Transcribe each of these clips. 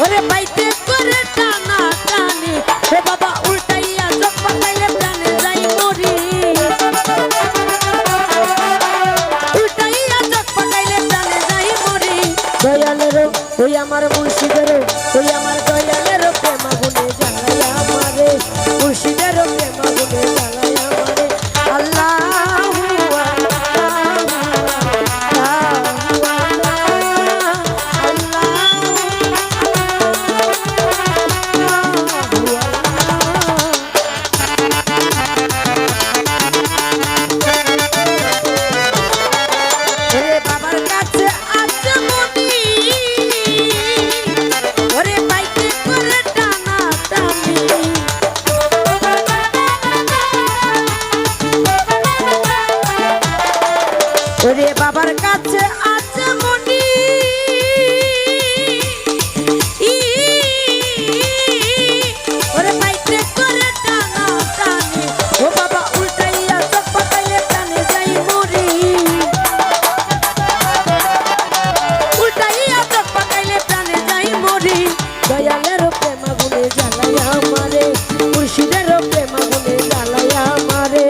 ওরে পাইতে করে টানা টানি হে বাবা উল্টাইয়া চোখ পাকাইলে প্রাণে যাই মরি উল্টাইয়া চোখ পাকাইলে প্রাণে যাই মরি দয়ালেরও ওই আমার মুর্শিদেরও ওই আমার দয়ালেরও প্রেম আগুনে জ্বালাইয়া আমারে মুর্শিদেরও প্রেম আগুনে জ্বালাইয়া আমারে আল্লাহু ওরে বাবার কাছে আছে মনি ওরে পাইতে করে টানা টানি ও বাবা উল্টাইয়া চোখ পাকাইলে প্রাণে যাই মরি উল্টাইয়া চোখ পাকাইলে প্রাণে যাই মরি দয়ালেরও প্রেম আগুনে জ্বালাইয়া আমারে মুর্শিদেরও প্রেম আগুনে জ্বালাইয়া আমারে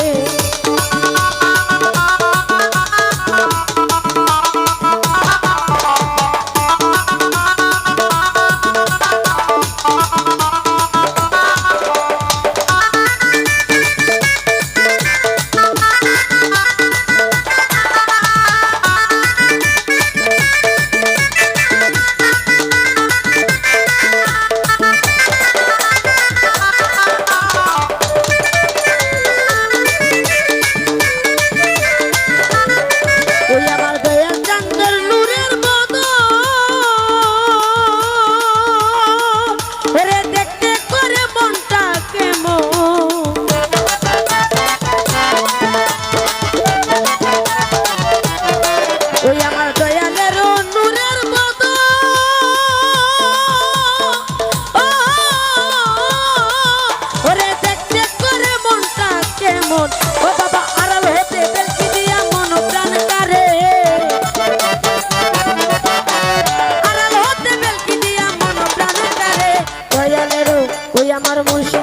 ও বাবা আড়াল হতে বেলকি দিয়া মন প্রাণ কারে আড়াল হতে বেলকি দিয়া মন প্রাণ কারে দয়ালেরও ওই আমার মুর্শিদ